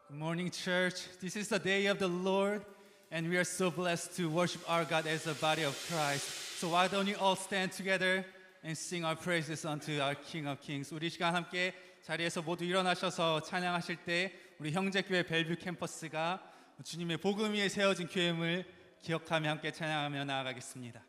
Good morning, church. This is the day of the Lord, and we are so blessed to worship our God as the body of Christ. So why don't you all stand together and sing our praises unto our King of Kings. 우리 시간 함께 자리에서 모두 일어나셔서 찬양하실 때 우리 형제교회 벨뷰 캠퍼스가 주님의 복음 위에 세워진 교회임을 기억하며 함께 찬양하며 나아가겠습니다.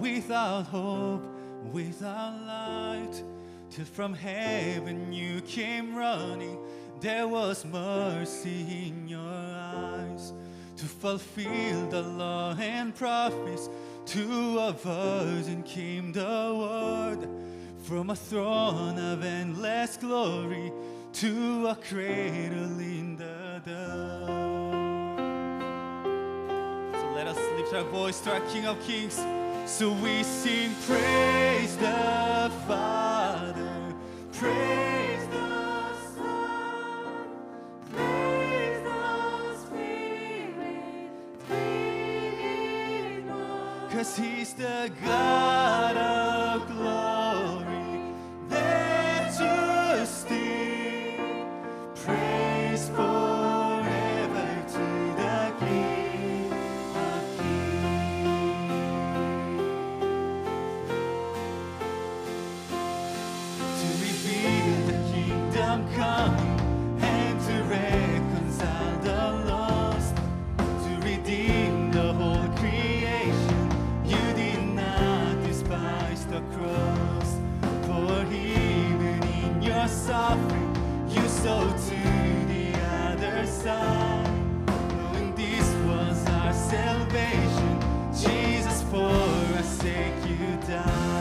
Without hope, without light, till from heaven you came running. There was mercy in your eyes to fulfill the law and prophets. To a virgin came the word, from a throne of endless glory to a cradle in the dark. So let us lift our voice to our King of Kings. So we sing, praise the Father, praise the Son, praise the Spirit, three in one. 'Cause He's the God of glory, majesty, praise forever to the King of Kings. Coming and to reconcile the lost, to redeem the whole creation. You did not despise the cross, for even in your suffering you saw to the other side. Knowing this was our salvation, Jesus, for our sake you died.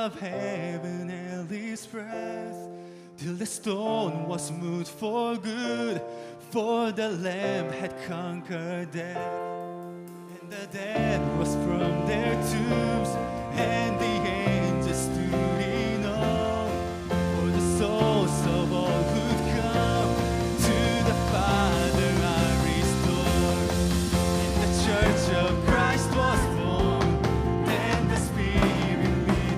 Of heaven held His breath till the stone was moved for good, for the Lamb had conquered death, and the dead rose from their tombs, and the angels stood in awe, for the souls of all who'd come to the Father are restored, and the Church of Christ was born, and the Spirit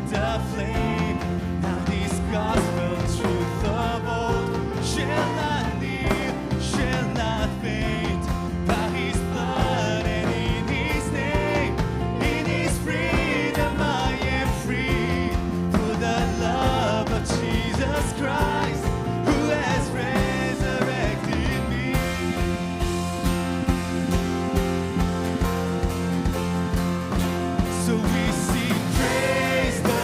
the flame. Now this gospel truth of old shall not live, shall not faint. By His blood and in His name, in His freedom I am free. For the love of Jesus Christ, who has resurrected me. So we sing praise the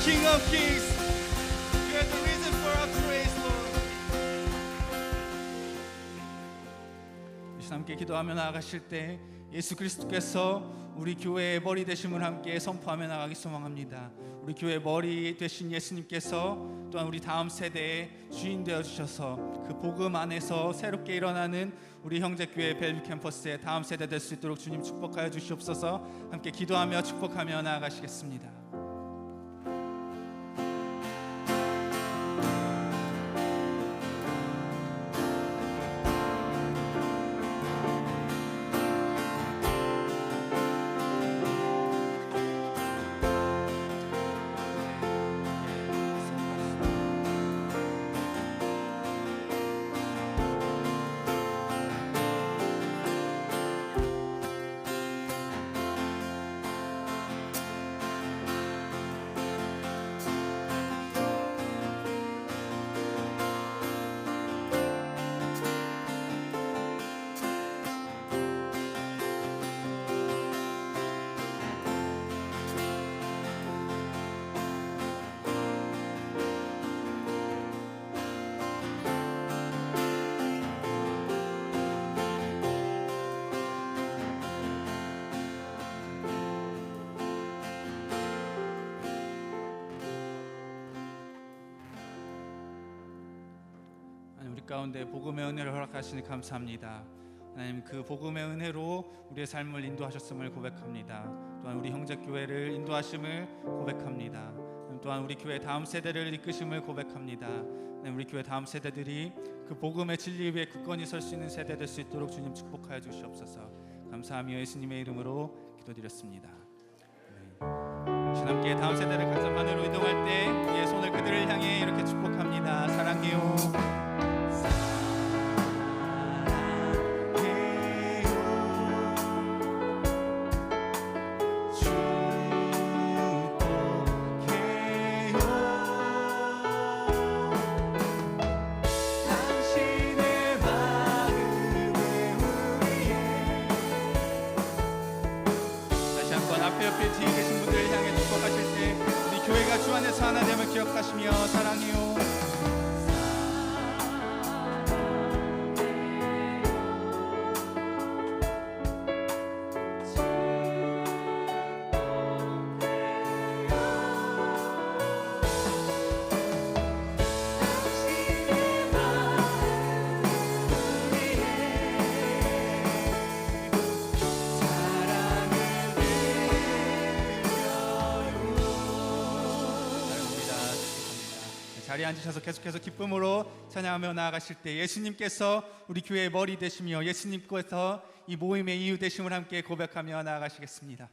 King of Kings. You are the reason for our praise, Lord. 이 시간 함께 기도하며 나아가실 때 예수 그리스도께서 우리 교회의 머리 되심을 함께 선포하며 나가기 소망합니다. 우리 교회의 머리 되신 예수님께서 또한 우리 다음 세대의 주인 되어 주셔서 그 복음 안에서 새롭게 일어나는 우리 형제교회 벨뷰 캠퍼스의 다음 세대 될 수 있도록 주님 축복하여 주시옵소서. 함께 기도하며 축복하며 나아가시겠습니다. 우리 가운데 복음의 은혜를 허락하시니 감사합니다. 하나님, 그 복음의 은혜로 우리의 삶을 인도하셨음을 고백합니다. 또한 우리 형제교회를 인도하심을 고백합니다. 또한 우리 교회 다음 세대를 이끄심을 고백합니다. 하나님, 우리 교회 다음 세대들이 그 복음의 진리 위에 굳건히 설 수 있는 세대 될 수 있도록 주님 축복하여 주시옵소서. 감사하며 예수님의 이름으로 기도드렸습니다. 함께 다음 세대를 가정 안으로 이동할 때 우리의 손을 그들을 향해 이렇게 축복합니다. 사랑해요. 옆에 뒤에 계신 분들을 향해 축복하실 때 우리 교회가 주 안에서 하나 됨을 기억하시며 사랑해요. 자리에 앉으셔서 계속해서 기쁨으로 찬양하며 나아가실 때 예수님께서 우리 교회의 머리 되시며 예수님께서 이 모임의 이유 되심을 함께 고백하며 나아가시겠습니다.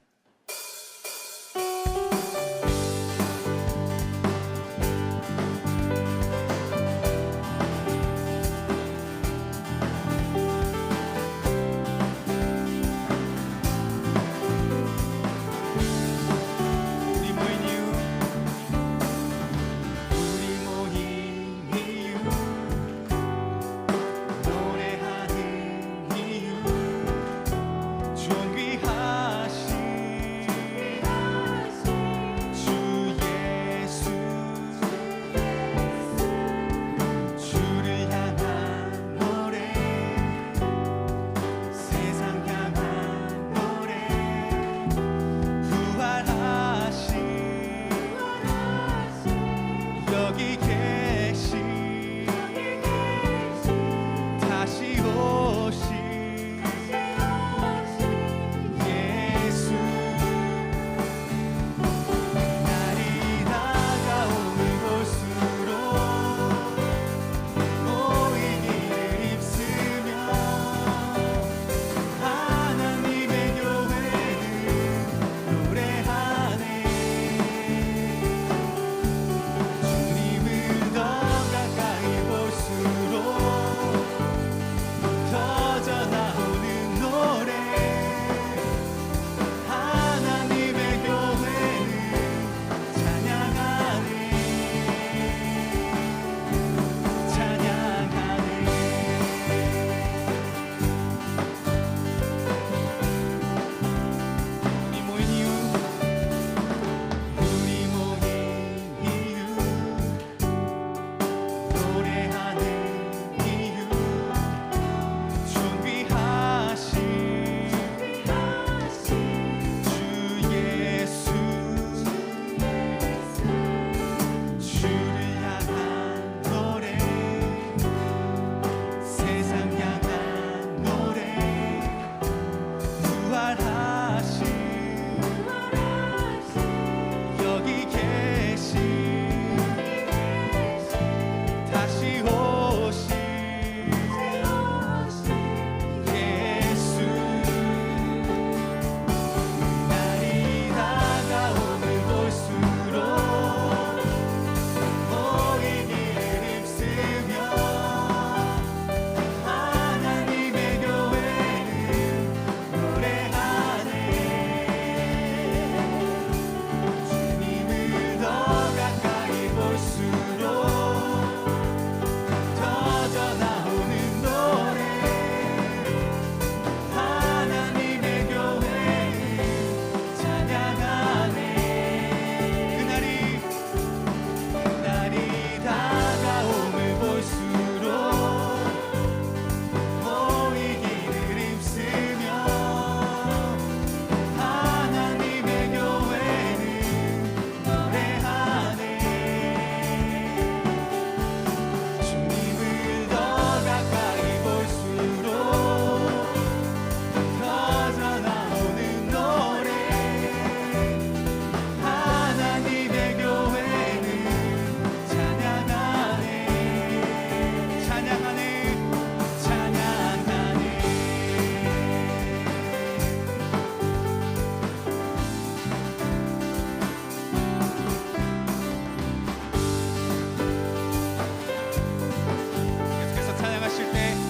존귀하신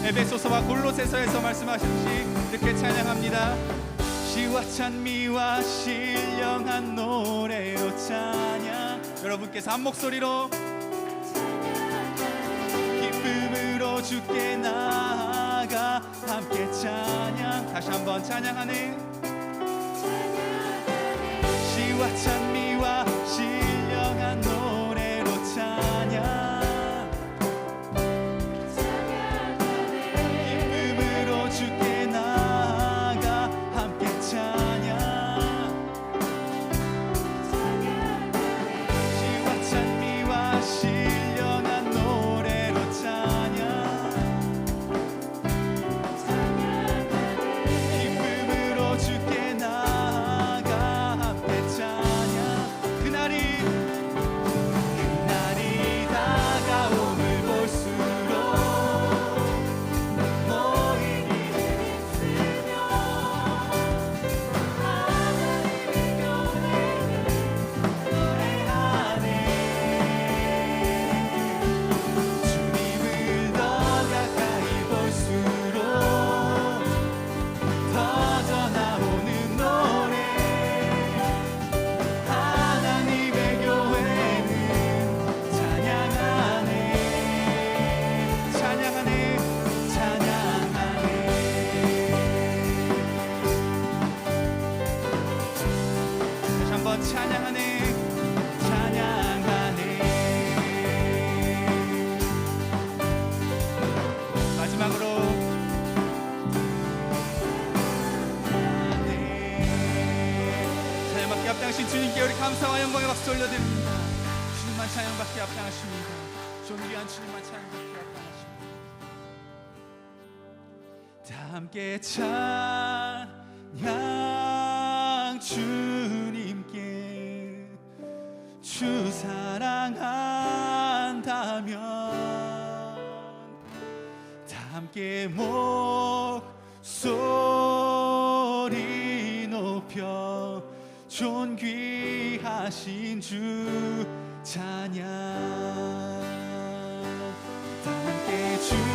에베소서와 골로새서에서 말씀하셨듯이 이렇게 찬양합니다. 시와 찬미와 신령한 노래로 찬양. 여러분께서 한 목소리로 기쁨으로 주께 나아가 함께 찬양. 다시 한번 찬양하네. 시와 찬미와 신령한 노래로 찬양. 기쁨으로 주께 나아가 함께 찬양. 시와 찬미와 신령한 노래로 찬양. 기쁨으로 주께 나아가 함께 찬양. 그날이 다가옴을 볼수록 모인 이들 있으며 하나님의 교회는 노래하네. 주님을 더 가까이 볼수록 터져 나오는 노래. 하나님의 교회는 찬양하네. 찬양하네. 찬양하네. 다시 한번 찬양하네. 찬양하네. 마지막으로 찬양받기 합당하신 주님께 우리 감사와 영광의 박수 올려드립니다. 주님만 찬양받기 합당하십니다. 존귀한 주님만 찬양받기 합당하십니다. 다 함께 찬양. 주님께 주 사랑한다면 다 함께 목소리 높여 존귀하신 주 찬양. 다 함께 주께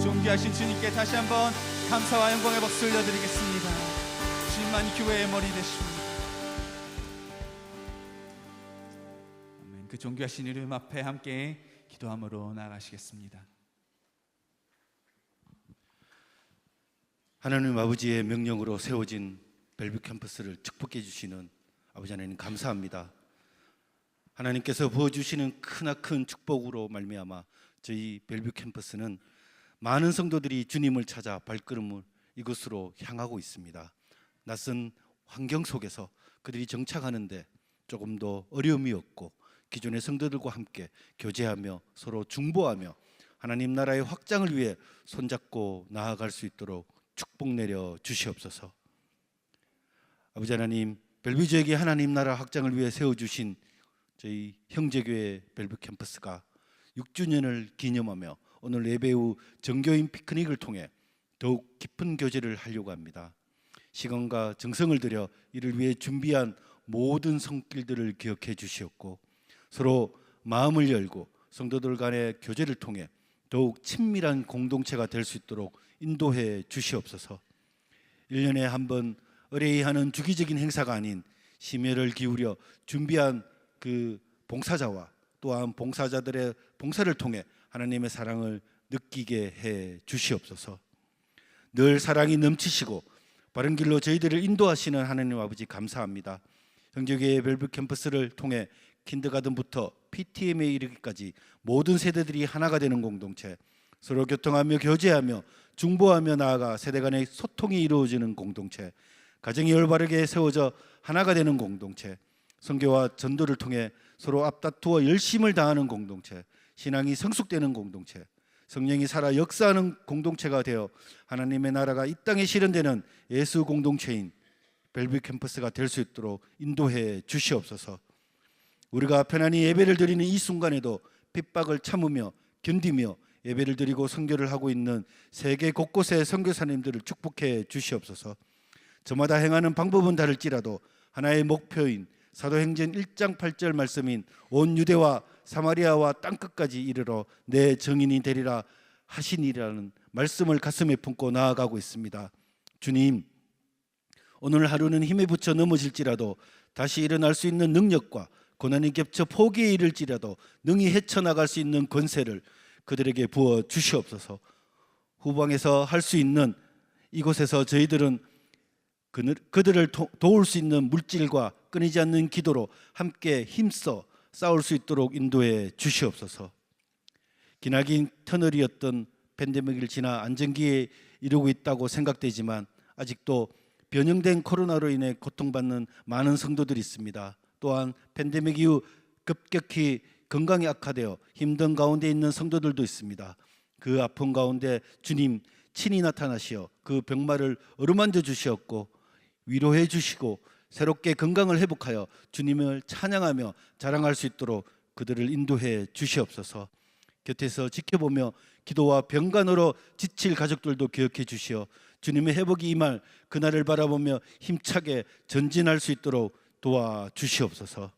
존귀하신 주님께 다시 한번 감사와 영광의 박수 올려드리겠습니다. 주님만 교회의 머리 되십니다. 아멘. 그 존귀하신 이름 앞에 함께 기도함으로 나아가시겠습니다. 하나님 아버지의 명령으로 세워진 벨뷰 캠퍼스를 축복해 주시는 아버지 하나님 감사합니다. 하나님께서 부어주시는 크나큰 축복으로 말미암아 저희 벨뷰 캠퍼스는 많은 성도들이 주님을 찾아 발걸음을 이곳으로 향하고 있습니다. 낯선 환경 속에서 그들이 정착하는데 조금 더 어려움이 없고 기존의 성도들과 함께 교제하며 서로 중보하며 하나님 나라의 확장을 위해 손잡고 나아갈 수 있도록 축복 내려 주시옵소서. 아버지 하나님, 벨뷰 지역의 하나님 나라 확장을 위해 세워주신 저희 형제교회 벨뷰 캠퍼스가 6주년을 기념하며 오늘 예배 후 정교인 피크닉을 통해 더욱 깊은 교제를 하려고 합니다. 시간과 정성을 들여 이를 위해 준비한 모든 손길들을 기억해 주시었고 서로 마음을 열고 성도들 간의 교제를 통해 더욱 친밀한 공동체가 될 수 있도록 인도해 주시옵소서. 1년에 한 번 의뢰하는 주기적인 행사가 아닌 심혈을 기울여 준비한 그 봉사자와 또한 봉사자들의 봉사를 통해 하나님의 사랑을 느끼게 해 주시옵소서. 늘 사랑이 넘치시고 바른 길로 저희들을 인도하시는 하나님 아버지 감사합니다. 형제교회 벨브 캠퍼스를 통해 킨더가든부터 PTM에 이르기까지 모든 세대들이 하나가 되는 공동체, 서로 교통하며 교제하며 중보하며 나아가 세대 간의 소통이 이루어지는 공동체, 가정이 올바르게 세워져 하나가 되는 공동체, 선교와 전도를 통해 서로 앞다투어 열심을 다하는 공동체, 신앙이 성숙되는 공동체, 성령이 살아 역사하는 공동체가 되어 하나님의 나라가 이 땅에 실현되는 예수 공동체인 벨브 캠퍼스가 될 수 있도록 인도해 주시옵소서. 우리가 편안히 예배를 드리는 이 순간에도 핍박을 참으며 견디며 예배를 드리고 선교를 하고 있는 세계 곳곳의 선교사님들을 축복해 주시옵소서. 저마다 행하는 방법은 다를지라도 하나의 목표인 사도행전 1장 8절 말씀인 온 유대와 사마리아와 땅끝까지 이르러 내 증인이 되리라 하시니라는 말씀을 가슴에 품고 나아가고 있습니다. 주님, 오늘 하루는 힘에 부쳐 넘어질지라도 다시 일어날 수 있는 능력과 고난이 겹쳐 포기에 이를지라도 능히 헤쳐나갈 수 있는 권세를 그들에게 부어 주시옵소서. 후방에서 할 수 있는 이곳에서 저희들은 그들을 도울 수 있는 물질과 끊이지 않는 기도로 함께 힘써 싸울 수 있도록 인도해 주시옵소서. 기나긴 터널이었던 팬데믹을 지나 안정기에 이르고 있다고 생각되지만 아직도 변형된 코로나로 인해 고통받는 많은 성도들이 있습니다. 또한 팬데믹 이후 급격히 건강이 악화되어 힘든 가운데 있는 성도들도 있습니다. 그 아픔 가운데 주님 친히 나타나시어 그 병마를 어루만져 주시었고 위로해 주시고 새롭게 건강을 회복하여 주님을 찬양하며 자랑할 수 있도록 그들을 인도해 주시옵소서. 곁에서 지켜보며 기도와 병간호로 지칠 가족들도 기억해 주시어 주님의 회복이 임할 그날을 바라보며 힘차게 전진할 수 있도록 도와주시옵소서.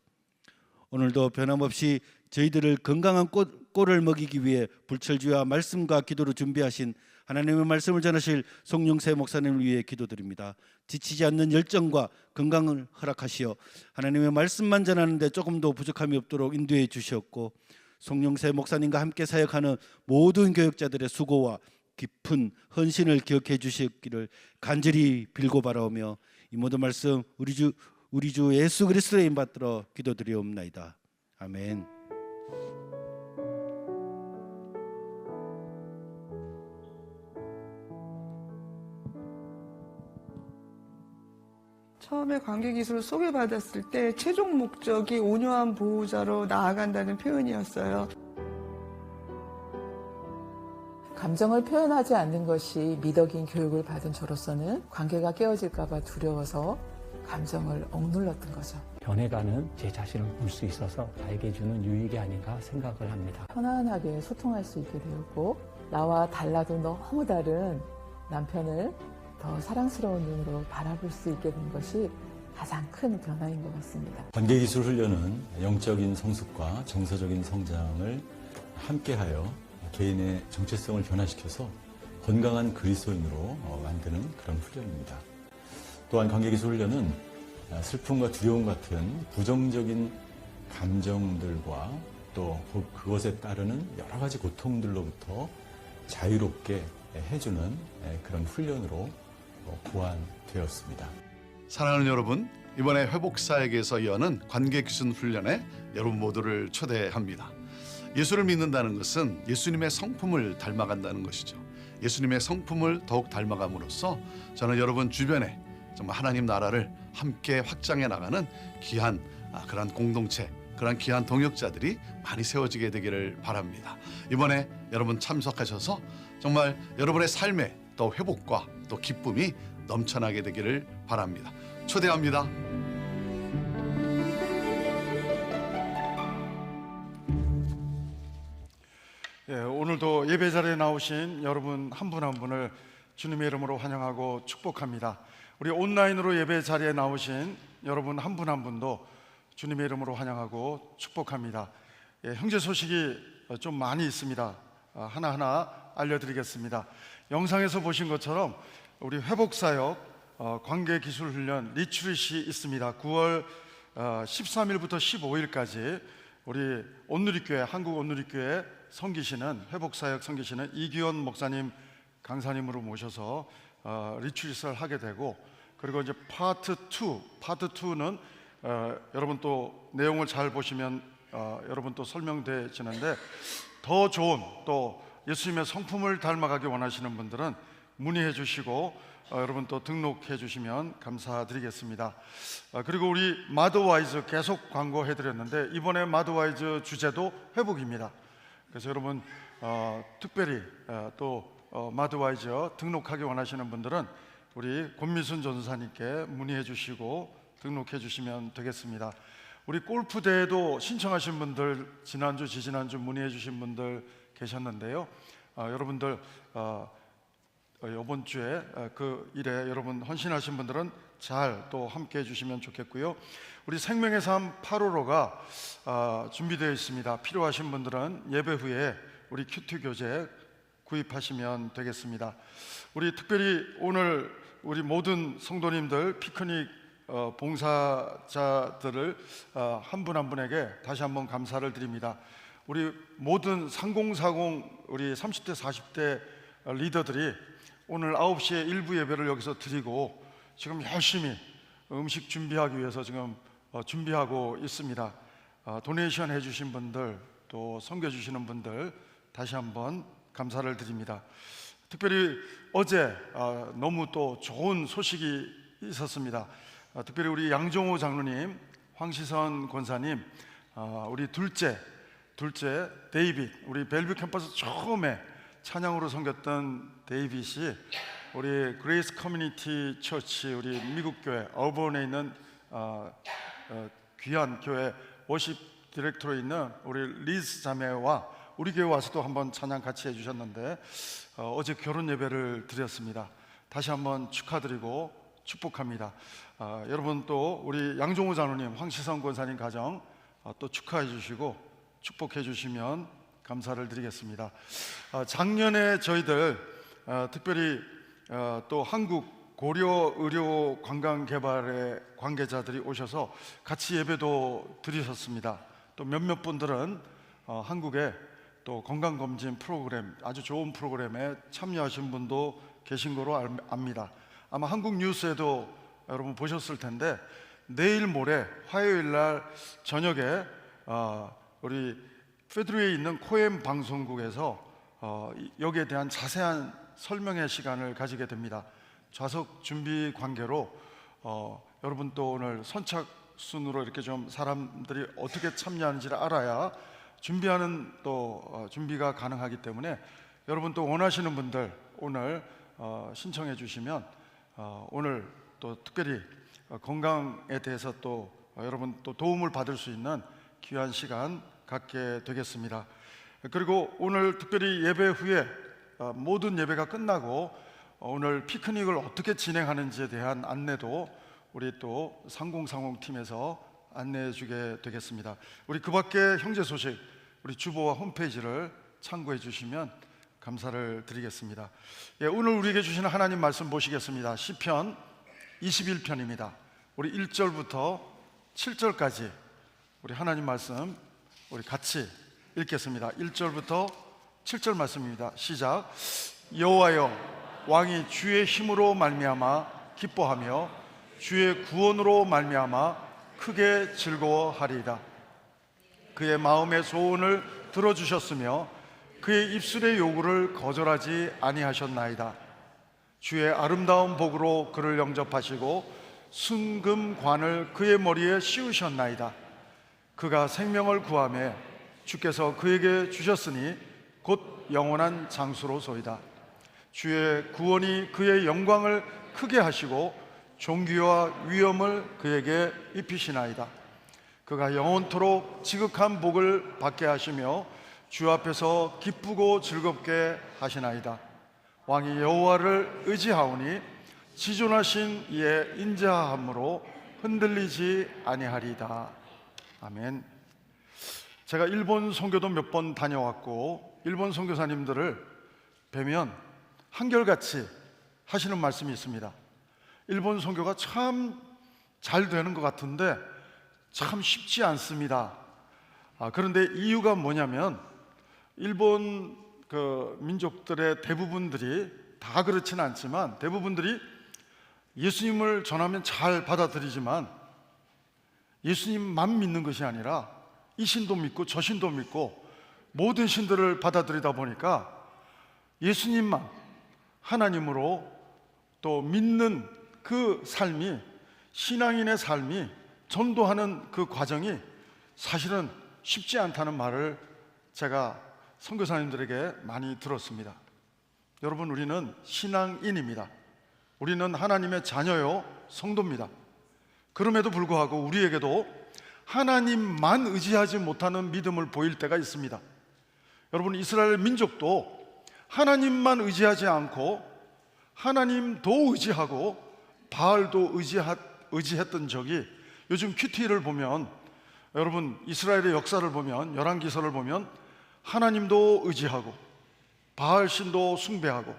오늘도 변함없이 저희들을 건강한 꼴을 먹이기 위해 불철주야 말씀과 기도로 준비하신 하나님의 말씀을 전하실 송영세 목사님을 위해 기도드립니다. 지치지 않는 열정과 건강을 허락하시어 하나님의 말씀만 전하는데 조금도 부족함이 없도록 인도해 주시었고 송영세 목사님과 함께 사역하는 모든 교역자들의 수고와 깊은 헌신을 기억해 주시기를 간절히 빌고 바라오며 이 모든 말씀 우리 주 예수 그리스도의 이름 받들어 기도드리옵나이다. 아멘. 처음에 관계기술을 소개받았을 때 최종 목적이 온유한 보호자로 나아간다는 표현이었어요. 감정을 표현하지 않는 것이 미덕인 교육을 받은 저로서는 관계가 깨어질까 봐 두려워서 감정을 억눌렀던 거죠. 변해가는 제 자신을 볼 수 있어서 나에게 주는 유익이 아닌가 생각을 합니다. 편안하게 소통할 수 있게 되었고 나와 달라도 너무 다른 남편을 더 사랑스러운 눈으로 바라볼 수 있게 된 것이 가장 큰 변화인 것 같습니다. 관계기술 훈련은 영적인 성숙과 정서적인 성장을 함께하여 개인의 정체성을 변화시켜서 건강한 그리스도인으로 만드는 그런 훈련입니다. 또한 관계기술 훈련은 슬픔과 두려움 같은 부정적인 감정들과 또 그것에 따르는 여러 가지 고통들로부터 자유롭게 해주는 그런 훈련으로 보완되었습니다. 사랑하는 여러분, 이번에 회복사역에서 여는 관계기술 훈련에 여러분 모두를 초대합니다. 예수를 믿는다는 것은 예수님의 성품을 닮아간다는 것이죠. 예수님의 성품을 더욱 닮아감으로써 저는 여러분 주변에 정말 하나님 나라를 함께 확장해 나가는 귀한 그런 공동체, 그런 귀한 동역자들이 많이 세워지게 되기를 바랍니다. 이번에 여러분 참석하셔서 정말 여러분의 삶에 또 회복과 또 기쁨이 넘쳐나게 되기를 바랍니다. 초대합니다. 오늘도 예배 자리에 나오신 여러분 한 분 한 분을 주님의 이름으로 환영하고 축복합니다. 우리 온라인으로 예배 자리에 나오신 여러분 한 분 한 분도 주님의 이름으로 환영하고 축복합니다. 형제 소식이 좀 많이 있습니다. 하나하나 알려드리겠습니다. 영상에서 보신 것처럼 우리 회복사역 관계기술훈련 리트릿이 있습니다. 9월 13일부터 15일까지 우리 온누리교회, 한국 온누리교회 섬기시는, 회복사역 섬기시는 이기원 목사님 강사님으로 모셔서 리트릿을 하게 되고, 그리고 이제 파트 2는 여러분 또 내용을 잘 보시면 여러분 또 설명되시는데, 더 좋은 또 예수님의 성품을 닮아가기 원하시는 분들은 문의해 주시고 여러분 또 등록해 주시면 감사드리겠습니다. 그리고 우리 마더와이즈 계속 광고해 드렸는데, 이번에 마더와이즈 주제도 회복입니다. 그래서 여러분 특별히 또 마더와이즈 등록하기 원하시는 분들은 우리 권미순 전사님께 문의해 주시고 등록해 주시면 되겠습니다. 우리 골프 대회도 신청하신 분들, 지난주 지지난주 문의해 주신 분들 계셨는데요. 여러분들 이번 주에 그 일에 여러분 헌신하신 분들은 잘 또 함께 해주시면 좋겠고요. 우리 생명의 삶 855가 준비되어 있습니다. 필요하신 분들은 예배 후에 우리 큐티 교재 구입하시면 되겠습니다. 우리 특별히 오늘 우리 모든 성도님들 피크닉 봉사자들을 한 분 한 분에게 다시 한번 감사를 드립니다. 우리 모든 3040 우리 30대 40대 리더들이 오늘 9시에 일부 예배를 여기서 드리고 지금 열심히 음식 준비하기 위해서 지금 준비하고 있습니다. 도네이션 해주신 분들, 또 섬겨주시는 분들 다시 한번 감사를 드립니다. 특별히 어제 너무 또 좋은 소식이 있었습니다. 특별히 우리 양종호 장로님, 황시선 권사님, 우리 둘째 데이빗, 우리 벨뷰 캠퍼스 처음에 찬양으로 섬겼던 데이빗이 우리 그레이스 커뮤니티 처치, 우리 미국 교회 어번에 있는 귀한 교회 워십 디렉터로 있는 우리 리즈 자매와 우리 교회 와서도 한번 찬양 같이 해주셨는데 어제 결혼 예배를 드렸습니다. 다시 한번 축하드리고 축복합니다. 여러분 또 우리 양종호 장로님, 황시성 권사님 가정 또 축하해 주시고 축복해 주시면 감사를 드리겠습니다. 작년에 저희들 특별히 또 한국 고려의료관광개발의 관계자들이 오셔서 같이 예배도 드리셨습니다. 또 몇몇 분들은 한국의 또 건강검진 프로그램, 아주 좋은 프로그램에 참여하신 분도 계신 거로 압니다. 아마 한국 뉴스에도 여러분 보셨을 텐데, 내일 모레 화요일 날 저녁에 우리 페드루에 있는 코엠 방송국에서 여기에 대한 자세한 설명의 시간을 가지게 됩니다. 좌석 준비 관계로 여러분 또 오늘 선착순으로 이렇게 좀 사람들이 어떻게 참여하는지를 알아야 준비하는 또 준비가 가능하기 때문에 여러분 또 원하시는 분들 오늘 신청해 주시면 오늘 또 특별히 건강에 대해서 또 여러분 또 도움을 받을 수 있는 귀한 시간 갖게 되겠습니다. 그리고 오늘 특별히 예배 후에 모든 예배가 끝나고 오늘 피크닉을 어떻게 진행하는지에 대한 안내도 우리 또 3030 팀에서 안내해 주게 되겠습니다. 우리 그 밖에 형제 소식 우리 주보와 홈페이지를 참고해 주시면 감사를 드리겠습니다. 오늘 우리에게 주시는 하나님 말씀 보시겠습니다. 시편 21편입니다. 우리 1절부터 7절까지 우리 하나님 말씀 우리 같이 읽겠습니다. 1절부터 7절 말씀입니다. 시작. 여호와여, 왕이 주의 힘으로 말미암아 기뻐하며 주의 구원으로 말미암아 크게 즐거워하리이다. 그의 마음의 소원을 들어주셨으며 그의 입술의 요구를 거절하지 아니하셨나이다. 주의 아름다운 복으로 그를 영접하시고 순금관을 그의 머리에 씌우셨나이다. 그가 생명을 구하며 주께서 그에게 주셨으니 곧 영원한 장수로소이다. 주의 구원이 그의 영광을 크게 하시고 존귀와 위엄을 그에게 입히시나이다. 그가 영원토록 지극한 복을 받게 하시며 주 앞에서 기쁘고 즐겁게 하시나이다. 왕이 여호와를 의지하오니 지존하신 이의 인자함으로 흔들리지 아니하리이다. 아멘. 제가 일본 선교도 몇 번 다녀왔고 일본 선교사님들을 뵈면 한결같이 하시는 말씀이 있습니다. 일본 선교가 참 잘 되는 것 같은데 참 쉽지 않습니다. 그런데 이유가 뭐냐면 일본 민족들의 대부분들이, 다 그렇지는 않지만 대부분들이 예수님을 전하면 잘 받아들이지만 예수님만 믿는 것이 아니라 이 신도 믿고 저 신도 믿고 모든 신들을 받아들이다 보니까 예수님만 하나님으로 또 믿는 그 삶이, 신앙인의 삶이, 전도하는 그 과정이 사실은 쉽지 않다는 말을 제가 선교사님들에게 많이 들었습니다. 여러분, 우리는 신앙인입니다. 우리는 하나님의 자녀요 성도입니다. 그럼에도 불구하고 우리에게도 하나님만 의지하지 못하는 믿음을 보일 때가 있습니다. 여러분, 이스라엘 민족도 하나님만 의지하지 않고 하나님도 의지하고 바알도 의지했던 적이, 요즘 큐티를 보면, 여러분 이스라엘의 역사를 보면, 열왕기서를 보면 하나님도 의지하고 바알 신도 숭배하고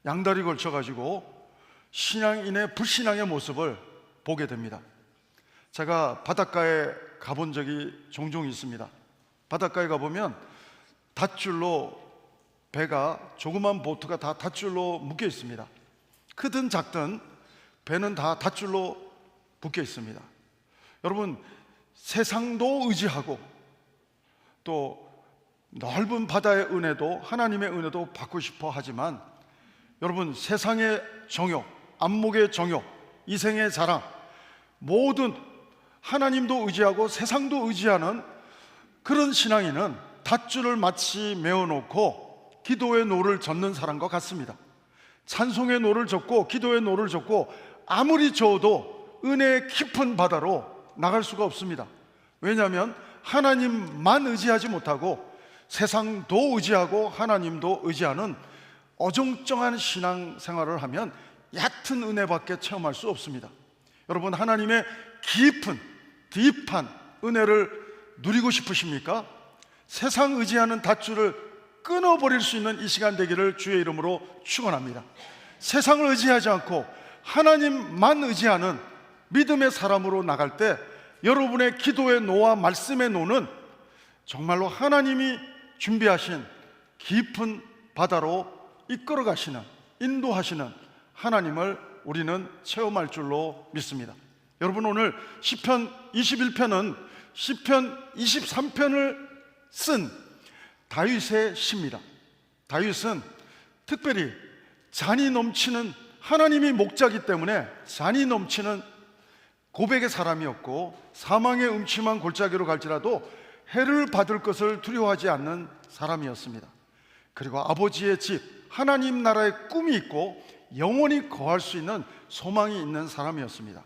양다리 걸쳐가지고 신앙인의 불신앙의 모습을 보게 됩니다. 제가 바닷가에 가본 적이 종종 있습니다. 바닷가에 가보면 닷줄로 배가, 조그만 보트가 다 닷줄로 묶여 있습니다. 크든 작든 배는 다 닷줄로 묶여 있습니다. 여러분, 세상도 의지하고 또 넓은 바다의 은혜도, 하나님의 은혜도 받고 싶어 하지만, 여러분, 세상의 정욕, 안목의 정욕, 이생의 자랑, 모든 하나님도 의지하고 세상도 의지하는 그런 신앙인은 닷줄을 마치 메어놓고 기도의 노를 젓는 사람과 같습니다. 찬송의 노를 젓고 기도의 노를 젓고 아무리 저어도 은혜의 깊은 바다로 나갈 수가 없습니다. 왜냐하면 하나님만 의지하지 못하고 세상도 의지하고 하나님도 의지하는 어정쩡한 신앙생활을 하면 얕은 은혜밖에 체험할 수 없습니다. 여러분, 하나님의 깊은 딥한 은혜를 누리고 싶으십니까? 세상 의지하는 닷줄을 끊어버릴 수 있는 이 시간 되기를 주의 이름으로 축원합니다. 세상을 의지하지 않고 하나님만 의지하는 믿음의 사람으로 나갈 때 여러분의 기도의 노와 말씀의 노는 정말로 하나님이 준비하신 깊은 바다로 이끌어 가시는, 인도하시는 하나님을 우리는 체험할 줄로 믿습니다. 여러분, 오늘 시편 21편은 시편 23편을 쓴 다윗의 시입니다. 다윗은 특별히 잔이 넘치는, 하나님이 목자기 때문에 잔이 넘치는 고백의 사람이었고, 사망의 음침한 골짜기로 갈지라도 해를 받을 것을 두려워하지 않는 사람이었습니다. 그리고 아버지의 집, 하나님 나라의 꿈이 있고 영원히 거할 수 있는 소망이 있는 사람이었습니다.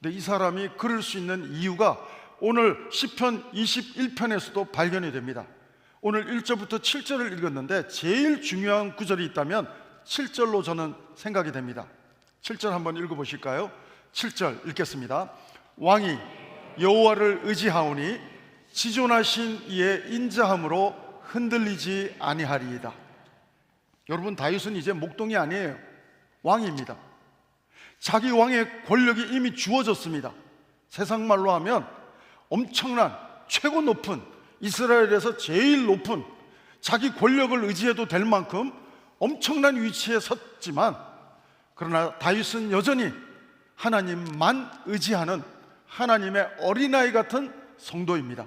근데 이 사람이 그럴 수 있는 이유가 오늘 시편 21편에서도 발견이 됩니다. 오늘 1절부터 7절을 읽었는데 제일 중요한 구절이 있다면 7절로 저는 생각이 됩니다. 7절 한번 읽어보실까요? 7절 읽겠습니다. 왕이 여호와를 의지하오니 지존하신 이의 인자함으로 흔들리지 아니하리이다. 여러분, 다윗은 이제 목동이 아니에요. 왕입니다. 자기 왕의 권력이 이미 주어졌습니다. 세상 말로 하면 엄청난, 최고 높은, 이스라엘에서 제일 높은, 자기 권력을 의지해도 될 만큼 엄청난 위치에 섰지만, 그러나 다윗은 여전히 하나님만 의지하는 하나님의 어린아이 같은 성도입니다.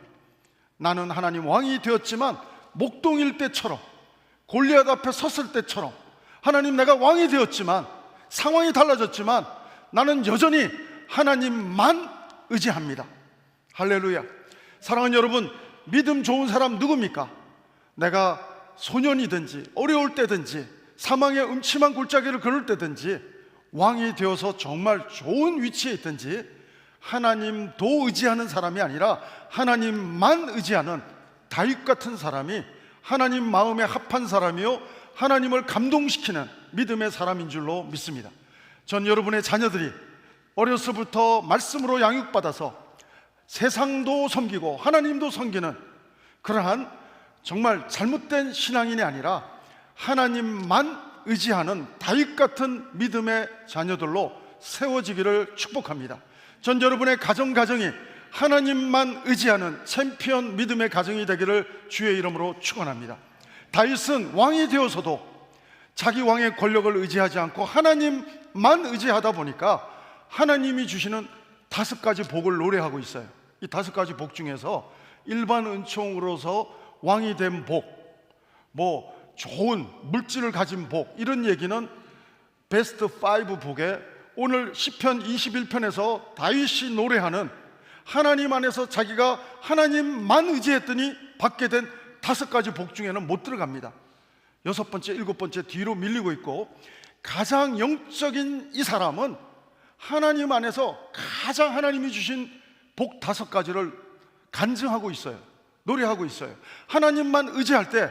나는 하나님 왕이 되었지만 목동일 때처럼, 골리앗 앞에 섰을 때처럼, 하나님 내가 왕이 되었지만 상황이 달라졌지만 나는 여전히 하나님만 의지합니다. 할렐루야. 사랑하는 여러분, 믿음 좋은 사람 누굽니까? 내가 소년이든지 어려울 때든지 사망의 음침한 골짜기를 걸을 때든지 왕이 되어서 정말 좋은 위치에 있든지 하나님도 의지하는 사람이 아니라 하나님만 의지하는 다윗 같은 사람이 하나님 마음에 합한 사람이요 하나님을 감동시키는 믿음의 사람인 줄로 믿습니다. 전 여러분의 자녀들이 어려서부터 말씀으로 양육받아서 세상도 섬기고 하나님도 섬기는 그러한 정말 잘못된 신앙인이 아니라 하나님만 의지하는 다윗 같은 믿음의 자녀들로 세워지기를 축복합니다. 전 여러분의 가정이 하나님만 의지하는 챔피언 믿음의 가정이 되기를 주의 이름으로 축원합니다. 다윗은 왕이 되어서도 자기 왕의 권력을 의지하지 않고 하나님만 의지하다 보니까 하나님이 주시는 5가지 복을 노래하고 있어요. 이 5가지 복 중에서 일반 은총으로서 왕이 된 복, 좋은 물질을 가진 복, 이런 얘기는 베스트 5 복에 오늘 시편 21편에서 다윗이 노래하는 하나님 안에서 자기가 하나님만 의지했더니 받게 된 5가지 복 중에는 못 들어갑니다. 6번째, 7번째 뒤로 밀리고 있고, 가장 영적인 이 사람은 하나님 안에서 가장 하나님이 주신 복 5가지를 간증하고 있어요. 노래하고 있어요. 하나님만 의지할 때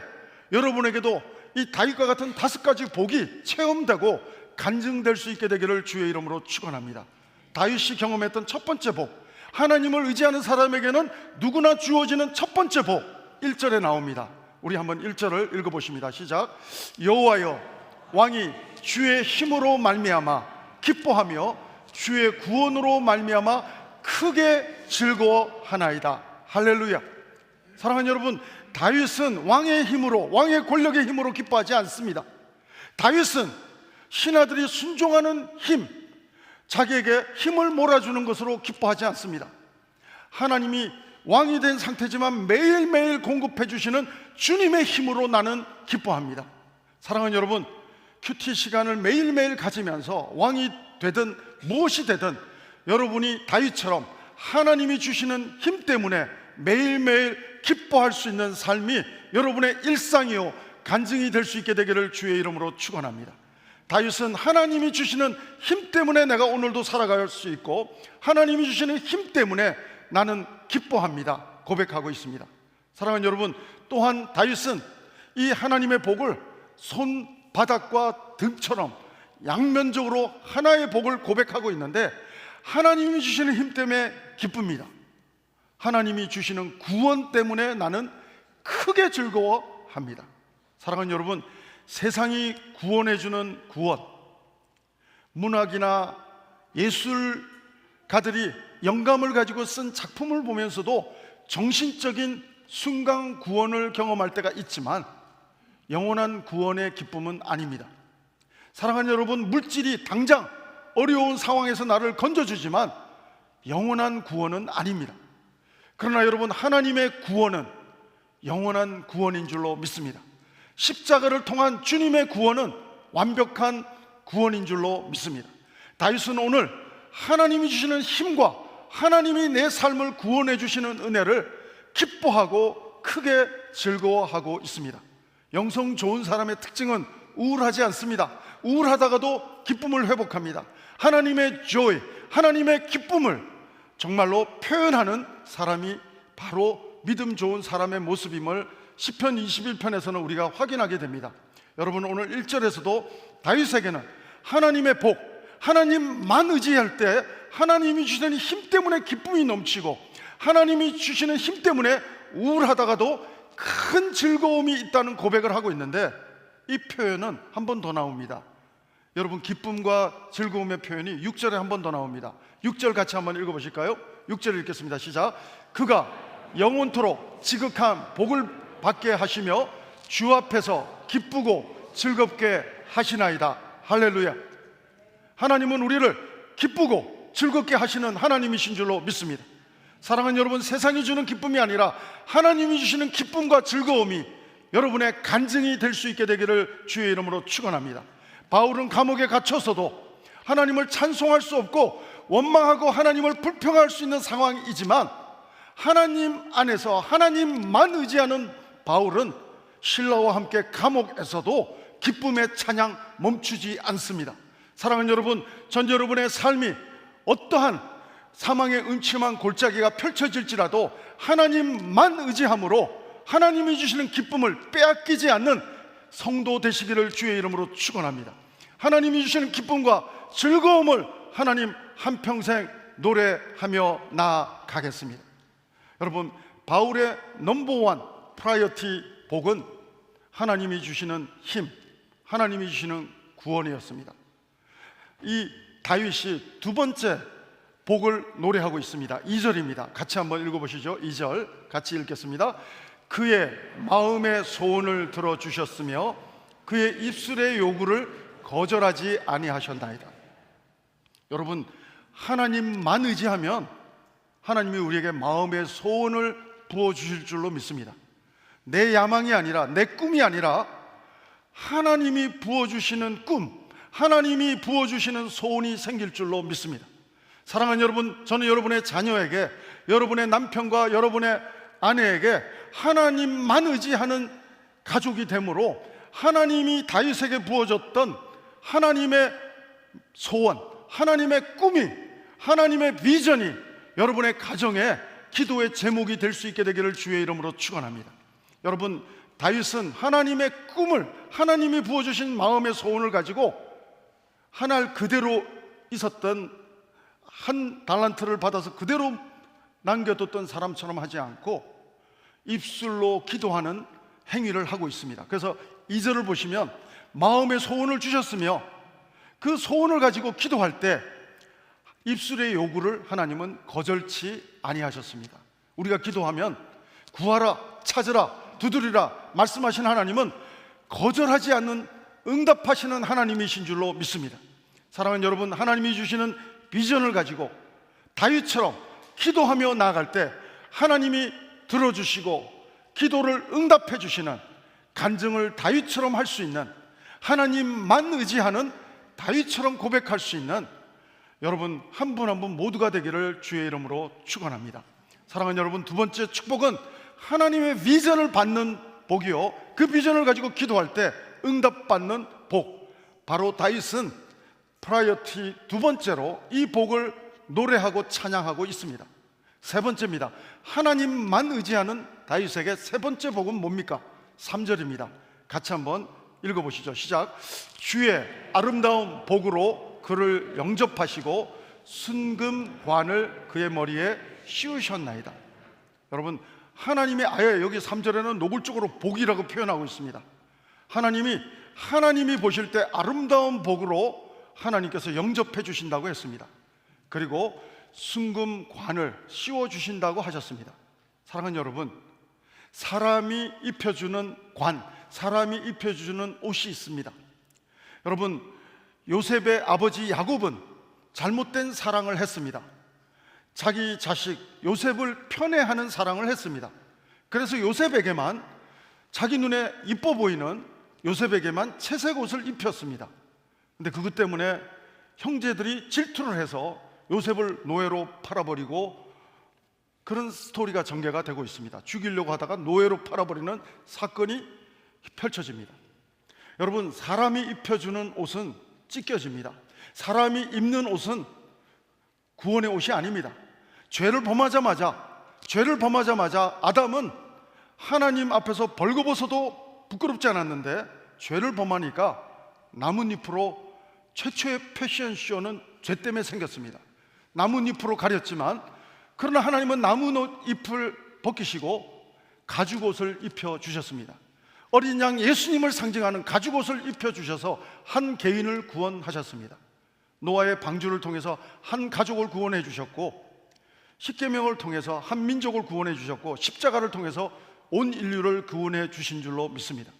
여러분에게도 이 다윗과 같은 5가지 복이 체험되고 간증될 수 있게 되기를 주의 이름으로 축원합니다. 다윗이 경험했던 첫 번째 복, 하나님을 의지하는 사람에게는 누구나 주어지는 첫 번째 복, 1절에 나옵니다. 우리 한번 1절을 읽어보십니다. 시작. 여호와여, 왕이 주의 힘으로 말미암아 기뻐하며 주의 구원으로 말미암아 크게 즐거워하나이다. 할렐루야. 사랑하는 여러분, 다윗은 왕의 힘으로, 왕의 권력의 힘으로 기뻐하지 않습니다. 다윗은 신하들이 순종하는 힘, 자기에게 힘을 몰아주는 것으로 기뻐하지 않습니다. 하나님이 왕이 된 상태지만 매일매일 공급해 주시는 주님의 힘으로 나는 기뻐합니다. 사랑하는 여러분, 큐티 시간을 매일매일 가지면서 왕이 되든 무엇이 되든 여러분이 다윗처럼 하나님이 주시는 힘 때문에 매일매일 기뻐할 수 있는 삶이 여러분의 일상이요 간증이 될 수 있게 되기를 주의 이름으로 축원합니다. 다윗은 하나님이 주시는 힘 때문에 내가 오늘도 살아갈 수 있고 하나님이 주시는 힘 때문에 나는 기뻐합니다 고백하고 있습니다. 사랑하는 여러분, 또한 다윗은 이 하나님의 복을 손바닥과 등처럼 양면적으로 하나의 복을 고백하고 있는데, 하나님이 주시는 힘 때문에 기쁩니다. 하나님이 주시는 구원 때문에 나는 크게 즐거워합니다. 사랑하는 여러분, 세상이 구원해주는 구원, 문학이나 예술가들이 영감을 가지고 쓴 작품을 보면서도 정신적인 순간 구원을 경험할 때가 있지만 영원한 구원의 기쁨은 아닙니다. 사랑하는 여러분, 물질이 당장 어려운 상황에서 나를 건져주지만 영원한 구원은 아닙니다. 그러나 여러분, 하나님의 구원은 영원한 구원인 줄로 믿습니다. 십자가를 통한 주님의 구원은 완벽한 구원인 줄로 믿습니다. 다윗은 오늘 하나님이 주시는 힘과 하나님이 내 삶을 구원해 주시는 은혜를 기뻐하고 크게 즐거워하고 있습니다. 영성 좋은 사람의 특징은 우울하지 않습니다. 우울하다가도 기쁨을 회복합니다. 하나님의 joy, 하나님의 기쁨을 정말로 표현하는 사람이 바로 믿음 좋은 사람의 모습임을 시편 21편에서는 우리가 확인하게 됩니다. 여러분, 오늘 1절에서도 다윗에게는 하나님의 복, 하나님만 의지할 때 하나님이 주시는 힘 때문에 기쁨이 넘치고 하나님이 주시는 힘 때문에 우울하다가도 큰 즐거움이 있다는 고백을 하고 있는데, 이 표현은 한 번 더 나옵니다. 여러분, 기쁨과 즐거움의 표현이 6절에 한 번 더 나옵니다. 6절 같이 한번 읽어보실까요? 6절 읽겠습니다. 시작. 그가 영원토록 지극한 복을 받게 하시며 주 앞에서 기쁘고 즐겁게 하시나이다. 할렐루야. 하나님은 우리를 기쁘고 즐겁게 하시는 하나님이신 줄로 믿습니다. 사랑하는 여러분, 세상이 주는 기쁨이 아니라 하나님이 주시는 기쁨과 즐거움이 여러분의 간증이 될 수 있게 되기를 주의 이름으로 축원합니다. 바울은 감옥에 갇혀서도 하나님을 찬송할 수 없고 원망하고 하나님을 불평할 수 있는 상황이지만 하나님 안에서 하나님만 의지하는 바울은 신라와 함께 감옥에서도 기쁨의 찬양 멈추지 않습니다. 사랑하는 여러분, 전 여러분의 삶이 어떠한 사망의 음침한 골짜기가 펼쳐질지라도 하나님만 의지함으로 하나님이 주시는 기쁨을 빼앗기지 않는 성도 되시기를 주의 이름으로 축원합니다. 하나님이 주시는 기쁨과 즐거움을 하나님 한평생 노래하며 나아가겠습니다. 여러분, 바울의 넘버원 프라이어티 복은 하나님이 주시는 힘, 하나님이 주시는 구원이었습니다. 이 다윗이 두 번째 복을 노래하고 있습니다. 2절입니다. 같이 한번 읽어보시죠. 2절 같이 읽겠습니다. 그의 마음의 소원을 들어주셨으며 그의 입술의 요구를 거절하지 아니하셨나이다. 여러분, 하나님만 의지하면 하나님이 우리에게 마음의 소원을 부어주실 줄로 믿습니다. 내 야망이 아니라, 내 꿈이 아니라 하나님이 부어주시는 꿈, 하나님이 부어주시는 소원이 생길 줄로 믿습니다. 사랑하는 여러분, 저는 여러분의 자녀에게, 여러분의 남편과 여러분의 아내에게 하나님만 의지하는 가족이 되므로 하나님이 다윗에게 부어줬던 하나님의 소원, 하나님의 꿈이, 하나님의 비전이 여러분의 가정에 기도의 제목이 될 수 있게 되기를 주의 이름으로 축원합니다. 여러분, 다윗은 하나님의 꿈을, 하나님이 부어주신 마음의 소원을 가지고 한 알 그대로 있었던 한 달란트를 받아서 그대로 남겨뒀던 사람처럼 하지 않고 입술로 기도하는 행위를 하고 있습니다. 그래서 2절을 보시면 마음의 소원을 주셨으며 그 소원을 가지고 기도할 때 입술의 요구를 하나님은 거절치 아니하셨습니다. 우리가 기도하면 구하라, 찾으라, 두드리라 말씀하신 하나님은 거절하지 않는, 응답하시는 하나님이신 줄로 믿습니다. 사랑하는 여러분, 하나님이 주시는 비전을 가지고 다윗처럼 기도하며 나아갈 때 하나님이 들어주시고 기도를 응답해 주시는, 간증을 다윗처럼 할 수 있는, 하나님만 의지하는 다윗처럼 고백할 수 있는 여러분 한 분 한 분 모두가 되기를 주의 이름으로 축원합니다. 사랑하는 여러분, 두 번째 축복은 하나님의 비전을 받는 복이요, 그 비전을 가지고 기도할 때 응답받는 복. 바로 다윗은 프라이어티 두 번째로 이 복을 노래하고 찬양하고 있습니다. 세 번째입니다. 하나님만 의지하는 다윗에게 세 번째 복은 뭡니까? 3절입니다. 같이 한번 읽어보시죠. 시작. 주의 아름다운 복으로 그를 영접하시고 순금관을 그의 머리에 씌우셨나이다. 여러분, 하나님이 아예 여기 3절에는 노골적으로 복이라고 표현하고 있습니다. 하나님이 보실 때 아름다운 복으로 하나님께서 영접해 주신다고 했습니다. 그리고 순금관을 씌워 주신다고 하셨습니다. 사랑하는 여러분, 사람이 입혀주는 관, 사람이 입혀주는 옷이 있습니다. 여러분, 요셉의 아버지 야곱은 잘못된 사랑을 했습니다. 자기 자식 요셉을 편애하는 사랑을 했습니다. 그래서 요셉에게만, 자기 눈에 이뻐 보이는 요셉에게만 채색 옷을 입혔습니다. 근데 그것 때문에 형제들이 질투를 해서 요셉을 노예로 팔아버리고 그런 스토리가 전개가 되고 있습니다. 죽이려고 하다가 노예로 팔아버리는 사건이 펼쳐집니다. 여러분, 사람이 입혀주는 옷은 찢겨집니다. 사람이 입는 옷은 구원의 옷이 아닙니다. 죄를 범하자마자 아담은 하나님 앞에서 벌거벗어도 부끄럽지 않았는데 죄를 범하니까 나뭇잎으로 최초의 패션쇼는 죄 때문에 생겼습니다. 나뭇잎으로 가렸지만 그러나 하나님은 나뭇잎을 벗기시고 가죽옷을 입혀주셨습니다. 어린 양 예수님을 상징하는 가죽옷을 입혀주셔서 한 개인을 구원하셨습니다. 노아의 방주를 통해서 한 가족을 구원해 주셨고, 십계명을 통해서 한 민족을 구원해 주셨고, 십자가를 통해서 온 인류를 구원해 주신 줄로 믿습니다.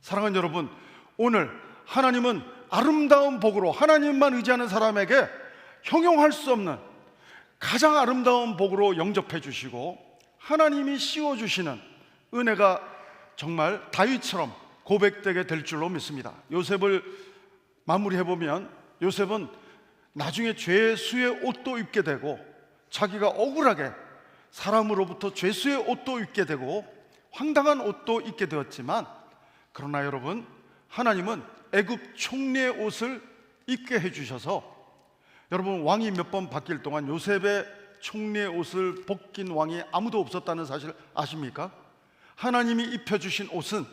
사랑하는 여러분, 오늘 하나님은 아름다운 복으로 하나님만 의지하는 사람에게 형용할 수 없는 가장 아름다운 복으로 영접해 주시고 하나님이 씌워주시는 은혜가 정말 다윗처럼 고백되게 될 줄로 믿습니다. 요셉을 마무리해보면 요셉은 나중에 죄수의 옷도 입게 되고 자기가 억울하게 사람으로부터 죄수의 옷도 입게 되고 황당한 옷도 입게 되었지만, 그러나 여러분, 하나님은 애굽 총리의 옷을 입게 해주셔서, 여러분, 왕이 몇 번 바뀔 동안 요셉의 총리의 옷을 벗긴 왕이 아무도 없었다는 사실 아십니까? 하나님이 입혀주신 옷은,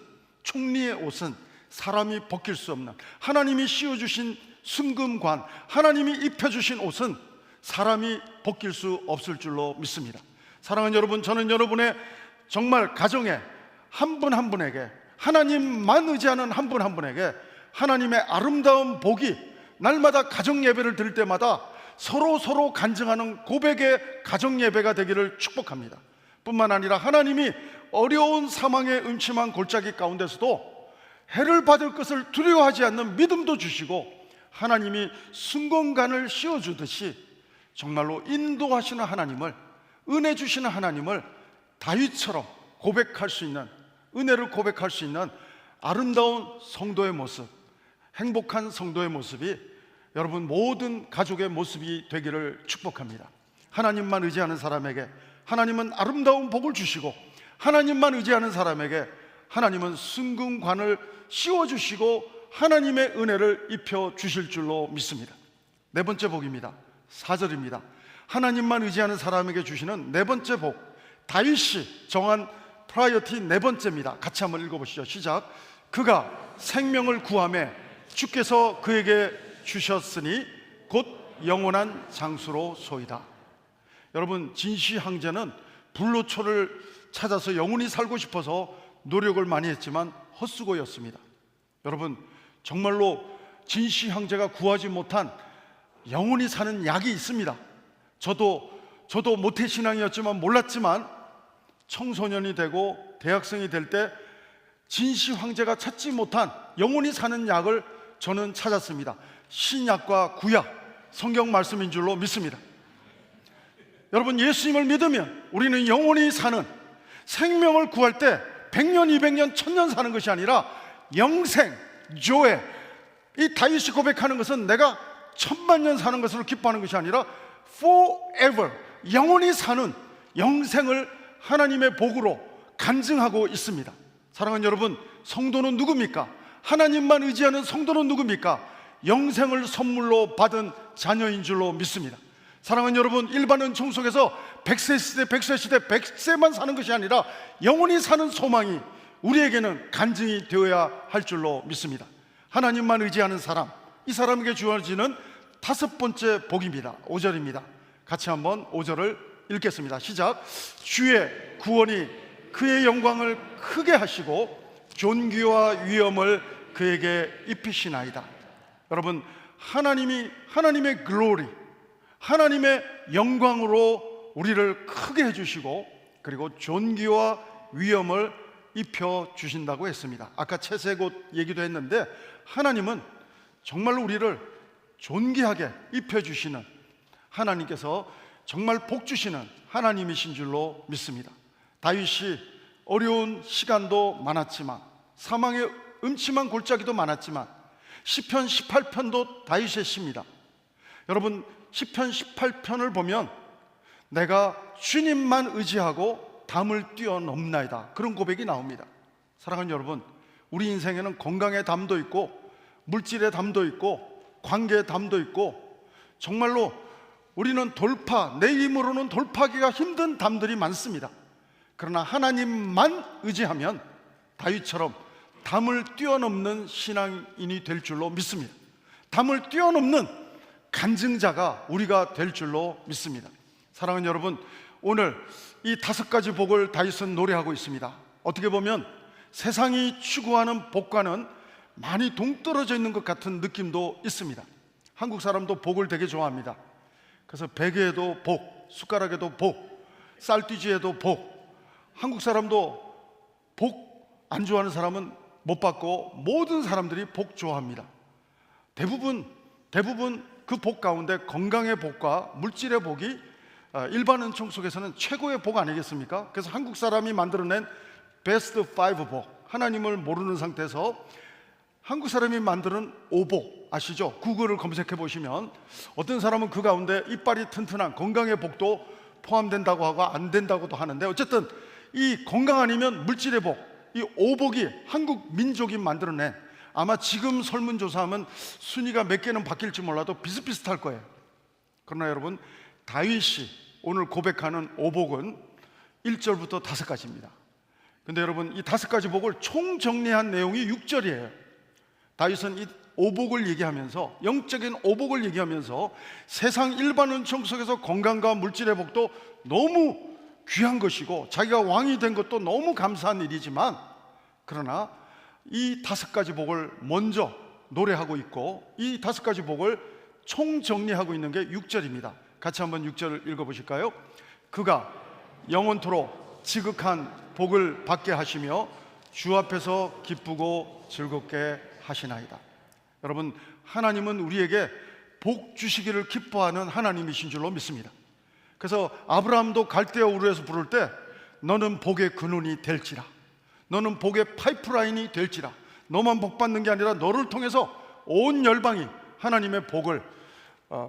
총리의 옷은 사람이 벗길 수 없는, 하나님이 씌워주신 순금관, 하나님이 입혀주신 옷은 사람이 벗길 수 없을 줄로 믿습니다. 사랑하는 여러분, 저는 여러분의 정말 가정에 한 분 한 분에게, 하나님만 의지하는 한 분 한 분에게 하나님의 아름다운 복이 날마다 가정 예배를 드릴 때마다 서로 간증하는 고백의 가정 예배가 되기를 축복합니다. 뿐만 아니라 하나님이 어려운 상황의 음침한 골짜기 가운데서도 해를 받을 것을 두려워하지 않는 믿음도 주시고, 하나님이 순금관을 씌워주듯이 정말로 인도하시는 하나님을, 은혜 주시는 하나님을 다윗처럼 고백할 수 있는, 은혜를 고백할 수 있는 아름다운 성도의 모습, 행복한 성도의 모습이 여러분 모든 가족의 모습이 되기를 축복합니다. 하나님만 의지하는 사람에게 하나님은 아름다운 복을 주시고, 하나님만 의지하는 사람에게 하나님은 순금관을 씌워주시고 하나님의 은혜를 입혀주실 줄로 믿습니다. 네 번째 복입니다. 4절입니다. 하나님만 의지하는 사람에게 주시는 네 번째 복, 다윗이 정한 프라이어티 네 번째입니다. 같이 한번 읽어보시죠. 시작. 그가 생명을 구하매 주께서 그에게 주셨으니 곧 영원한 장수로 소이다. 여러분, 진시 황제는 불로초를 찾아서 영원히 살고 싶어서 노력을 많이 했지만 헛수고였습니다. 여러분, 정말로 진시 황제가 구하지 못한 영원히 사는 약이 있습니다. 저도 모태신앙이었지만 몰랐지만 청소년이 되고 대학생이 될 때 진시 황제가 찾지 못한 영원히 사는 약을 저는 찾았습니다. 신약과 구약, 성경 말씀인 줄로 믿습니다. 여러분, 예수님을 믿으면 우리는 영원히 사는, 생명을 구할 때 100년, 200년, 1000년 사는 것이 아니라 영생, 조에, 이 다윗이 고백하는 것은 내가 1000만년 사는 것으로 기뻐하는 것이 아니라 forever, 영원히 사는 영생을 하나님의 복으로 간증하고 있습니다. 사랑하는 여러분, 성도는 누굽니까? 하나님만 의지하는 성도는 누굽니까? 영생을 선물로 받은 자녀인 줄로 믿습니다. 사랑하는 여러분, 일반 은총 속에서 100세 시대, 100세 시대, 100세만 사는 것이 아니라 영원히 사는 소망이 우리에게는 간증이 되어야 할 줄로 믿습니다. 하나님만 의지하는 사람, 이 사람에게 주어지는 다섯 번째 복입니다. 5절입니다. 같이 한번 5절을 읽겠습니다. 시작. 주의 구원이 그의 영광을 크게 하시고 존귀와 위엄을 그에게 입히시나이다. 여러분, 하나님의 글로리, 하나님의 영광으로 우리를 크게 해주시고, 그리고 존귀와 위엄을 입혀주신다고 했습니다. 아까 채색옷 얘기도 했는데, 하나님은 정말로 우리를 존귀하게 입혀주시는, 하나님께서 정말 복 주시는 하나님이신 줄로 믿습니다. 다윗이 어려운 시간도 많았지만, 사망의 음침한 골짜기도 많았지만, 시편 18편도 다윗의 시입니다. 여러분, 시편 18편을 보면 내가 주님만 의지하고 담을 뛰어넘나이다, 그런 고백이 나옵니다. 사랑하는 여러분, 우리 인생에는 건강의 담도 있고, 물질의 담도 있고, 관계의 담도 있고, 정말로 우리는 내 힘으로는 돌파하기가 힘든 담들이 많습니다. 그러나 하나님만 의지하면 다윗처럼 담을 뛰어넘는 신앙인이 될 줄로 믿습니다. 담을 뛰어넘는 간증자가 우리가 될 줄로 믿습니다. 사랑하는 여러분, 오늘 이 다섯 가지 복을 다윗은 노래하고 있습니다. 어떻게 보면 세상이 추구하는 복과는 많이 동떨어져 있는 것 같은 느낌도 있습니다. 한국 사람도 복을 되게 좋아합니다. 그래서 베개에도 복, 숟가락에도 복, 쌀띠지에도 복. 한국 사람도 복 안 좋아하는 사람은 못 받고, 모든 사람들이 복 좋아합니다. 대부분 그 복 가운데 건강의 복과 물질의 복이 일반 은총 속에서는 최고의 복 아니겠습니까? 그래서 한국 사람이 만들어낸 베스트 5 복, 하나님을 모르는 상태에서 한국 사람이 만드는 5복 아시죠? 구글을 검색해 보시면 어떤 사람은 그 가운데 이빨이 튼튼한 건강의 복도 포함된다고 하고 안 된다고도 하는데, 어쨌든 이 건강 아니면 물질의 복, 이 5복이 한국 민족이 만들어낸, 아마 지금 설문조사하면 순위가 몇 개는 바뀔지 몰라도 비슷비슷할 거예요. 그러나 여러분, 다윗이 오늘 고백하는 5복은 1절부터 5가지입니다. 근데 여러분, 이 5가지 복을 총정리한 내용이 6절이에요. 다윗은 이 오복을 얘기하면서, 영적인 오복을 얘기하면서 세상 일반 은총 속에서 건강과 물질의 복도 너무 귀한 것이고 자기가 왕이 된 것도 너무 감사한 일이지만, 그러나 이 5가지 복을 먼저 노래하고 있고 이 5가지 복을 총정리하고 있는 게 6절입니다. 같이 한번 6절을 읽어보실까요? 그가 영원토록 지극한 복을 받게 하시며 주 앞에서 기쁘고 즐겁게 하시나이다. 여러분, 하나님은 우리에게 복 주시기를 기뻐하는 하나님이신 줄로 믿습니다. 그래서 아브라함도 갈대아 우르에서 부를 때 너는 복의 근원이 될지라, 너는 복의 파이프라인이 될지라, 너만 복 받는 게 아니라 너를 통해서 온 열방이 하나님의 복을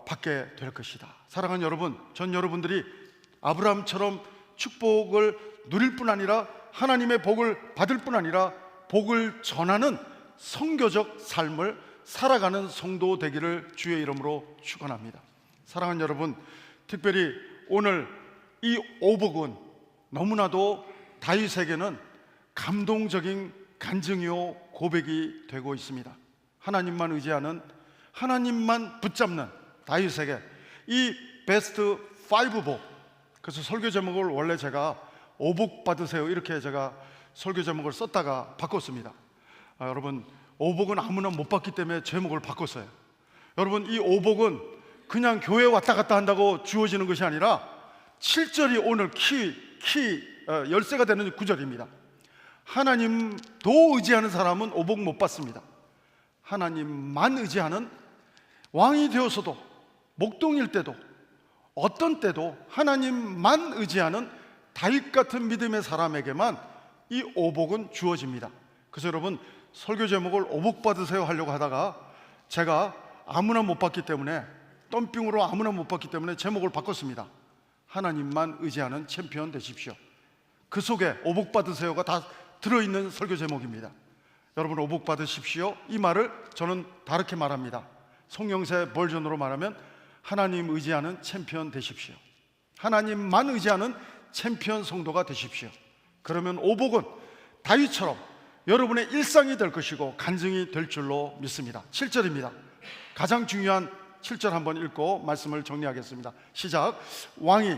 받게 될 것이다. 사랑하는 여러분, 전 여러분들이 아브라함처럼 축복을 누릴 뿐 아니라 하나님의 복을 받을 뿐 아니라 복을 전하는 선교적 삶을 살아가는 성도 되기를 주의 이름으로 축원합니다. 사랑하는 여러분, 특별히 오늘 이 오복은 너무나도 다윗에게는 감동적인 간증이요 고백이 되고 있습니다. 하나님만 의지하는, 하나님만 붙잡는 다윗에게 이 베스트 5복, 그래서 설교 제목을 원래 제가 오복 받으세요 이렇게 제가 설교 제목을 썼다가 바꿨습니다. 여러분, 오복은 아무나 못 받기 때문에 제목을 바꿨어요. 여러분, 이 오복은 그냥 교회 왔다 갔다 한다고 주어지는 것이 아니라 7절이 오늘 열쇠가 되는 구절입니다. 하나님도 의지하는 사람은 오복 못 받습니다. 하나님만 의지하는, 왕이 되어서도 목동일 때도 어떤 때도 하나님만 의지하는 다윗 같은 믿음의 사람에게만 이 오복은 주어집니다. 그래서 여러분, 설교 제목을 오복 받으세요 하려고 하다가 제가 아무나 못 받기 때문에, 덤핑으로 아무나 못 받기 때문에 제목을 바꿨습니다. 하나님만 의지하는 챔피언 되십시오. 그 속에 오복 받으세요가 다 들어있는 설교 제목입니다. 여러분, 오복 받으십시오, 이 말을 저는 다르게 말합니다. 송영세 버전으로 말하면 하나님 의지하는 챔피언 되십시오. 하나님만 의지하는 챔피언 성도가 되십시오. 그러면 오복은 다윗처럼 여러분의 일상이 될 것이고 간증이 될 줄로 믿습니다. 7절입니다. 가장 중요한 7절 한번 읽고 말씀을 정리하겠습니다. 시작. 왕이